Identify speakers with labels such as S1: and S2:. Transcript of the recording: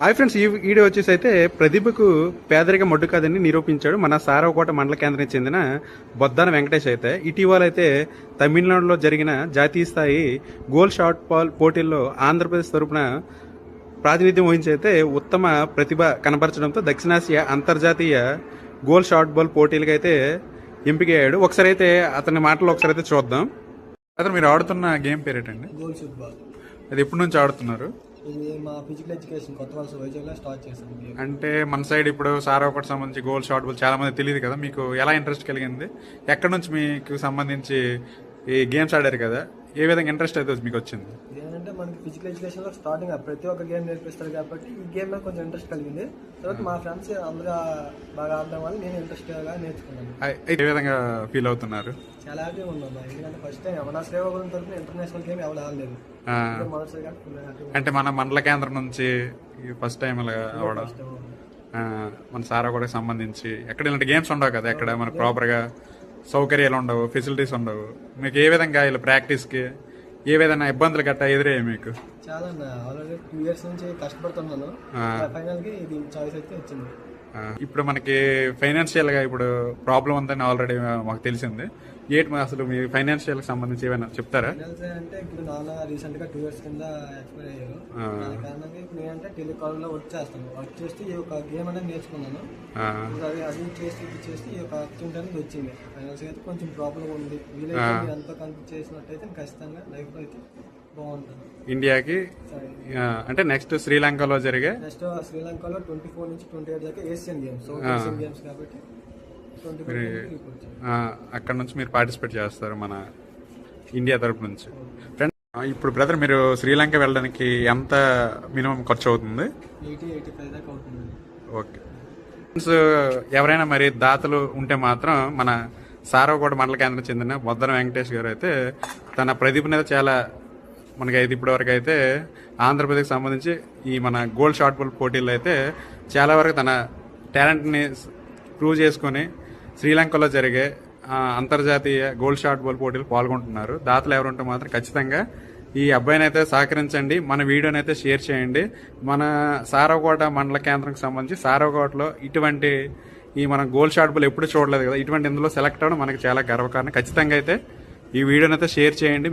S1: Hi friends, ఈ video వచ్చేసి అయితే ప్రతిభకు పేదరిక మడ్డు కాదని నిరూపించాడు మన సారవకోట మండల కేంద్రానికి చెందిన బొద్దాన వెంకటేష్. అయితే ఇటీవల అయితే తమిళనాడులో జరిగిన జాతీయ స్థాయి గోల్ షాట్ బాల్ పోటీల్లో ఆంధ్రప్రదేశ్ తరపున ప్రాతినిధ్యం వహించి అయితే ఉత్తమ ప్రతిభ కనబరచడంతో దక్షిణాసియా అంతర్జాతీయ గోల్ షాట్ బాల్ పోటీలకు అయితే ఎంపికయ్యాడు. ఒకసారి అయితే అతని మాటలు ఒకసారి అయితే చూద్దాం. అతను మీరు ఆడుతున్న గేమ్ పేరు ఏంటండి?
S2: Goal shoot ball.
S1: అది ఎప్పటి నుంచి ఆడుతున్నారు?
S2: ఇది మా ఫిజికల్ ఎడ్యుకేషన్ కొత్త వలస వైజాగ్లో స్టార్ట్ చేశాను.
S1: అంటే మన సైడ్ ఇప్పుడు సారావకోట సంబంధించి గోల్ షాట్ బాల్ చాలా మంది తెలియదు కదా, మీకు ఎలా ఇంట్రెస్ట్ కలిగింది? ఎక్కడి నుంచి మీకు సంబంధించి ఈ గేమ్స్ ఆడారు కదా, ఏ విధంగా ఇంట్రెస్ట్ అయితే మీకు వచ్చింది?
S2: ఏంటంటే మనకి ఫిజికల్ ఎడ్యుకేషన్ లో స్టార్టింగ్ ప్రతి ఒక్క గేమ్ నేర్పిస్తారు కాబట్టి ఈ గేమ్ మీద కొంచెం ఇంట్రెస్ట్ కలిగింది. తర్వాత మా ఫ్రెండ్స్ అందరూ బాగా ఆడడం వల్ల నేను ఇంట్రెస్ట్ గా నేర్చుకున్నాను.
S1: ఏ విధంగా ఫీల్ అవుతున్నారు?
S2: చాలా హ్యాపీగా ఉన్నాను. ఎందుకంటే ఫస్ట్ టైం మన శ్రీకాకుళం తరఫున ఇంటర్నేషనల్ గేమ్ ఎవరు ఆడలేదు.
S1: అంటే మన మండల కేంద్రం నుంచి ఫస్ట్ టైం అలా అవడం, మన సారాకోటకి సంబంధించి ఎక్కడ ఇలాంటి గేమ్స్ ఉండవు కదా, ఎక్కడ మనకు ప్రాపర్ గా సౌకర్యాలు ఉండవు, ఫెసిలిటీస్ ఉండవు. మీకు ఏ విధంగా ఇలా ప్రాక్టీస్ కి ఏ విధంగా ఇబ్బందులు గట్టా ఎదురయ్యాయి మీకు?
S2: చాలా ఆల్రెడీ 2 years నుంచి కష్టపడుతున్నాను. ఫైనల్ కి ఇది చాయిస్ అయితే వచ్చింది.
S1: ఇప్పుడు మనకి ఫైనాన్షియల్ గా ఇప్పుడు ప్రాబ్లం ఉందని ఆల్రెడీ మాకు తెలిసింది. ఏంటి అసలు మీ ఫైనాన్షియల్ కి సంబంధించి ఏమైనా చెప్తారా?
S2: అంటే ఇప్పుడు నాన్న రీసెంట్ గా 2 years కింద ఎక్స్పైర్ అయ్యారు. దాని కారణంగా ఇప్పుడు నేనంటే టెలికాల్ లో వర్క్ చేస్తాను. వర్క్ చేస్తే ఈ యొక్క గేమ్ అనేది నేర్చుకున్నాను. అది చేసి ఈ యొక్క అర్జెంట్ అనేది వచ్చింది. ఫైనాన్షియల్ అయితే కొంచెం ప్రాబ్లం ఉంది. వీలైతే ఎంతో కంప్లీట్ చేసినట్టయితే ఖచ్చితంగా లైఫ్ లో అయితే బాగుంటుంది.
S1: ఇండియాకి అంటే నెక్స్ట్ శ్రీలంకలో జరిగే
S2: నెక్స్ట్ శ్రీలంకలో 24 నుంచి 28 దాకా ఏషియన్ గేమ్స్ కాబట్టి
S1: అక్కడ నుంచి మీరు పార్టిసిపేట్ చేస్తారు మన ఇండియా తరపు నుంచి. ఫ్రెండ్, ఇప్పుడు బ్రదర్ మీరు శ్రీలంక వెళ్ళడానికి ఎంత మినిమం ఖర్చు అవుతుంది?
S2: 80-85 దాకా అవుతుంది.
S1: ఓకే ఫ్రెండ్స్, ఎవరైనా మరి దాతలు ఉంటే మాత్రం మన సారవకోట మండల కేంద్రం చెందిన బొద్దన వెంకటేష్ గారు అయితే తన ప్రతిభ చాలా మనకి అయితే ఇప్పటి వరకు అయితే ఆంధ్రప్రదేశ్కి సంబంధించి ఈ మన గోల్డ్ షాట్ బాల్ పోటీల్లో అయితే చాలా వరకు తన టాలెంట్ని ప్రూవ్ చేసుకొని శ్రీలంకలో జరిగే అంతర్జాతీయ గోల్డ్ షాట్ బాల్ పోటీలు పాల్గొంటున్నారు. దాతలు ఎవరుంటే మాత్రం ఖచ్చితంగా ఈ అబ్బాయిని అయితే సహకరించండి, మన వీడియోని అయితే షేర్ చేయండి. మన సారవకోట మండల కేంద్రంకి సంబంధించి సారవకోటలో ఇటువంటి ఈ మనం గోల్డ్ షాట్ బాల్ ఎప్పుడు చూడలేదు కదా, ఇటువంటి ఇందులో సెలెక్ట్ అవ్వడం మనకి చాలా గర్వకారణం. ఖచ్చితంగా అయితే ఈ వీడియోని అయితే షేర్ చేయండి.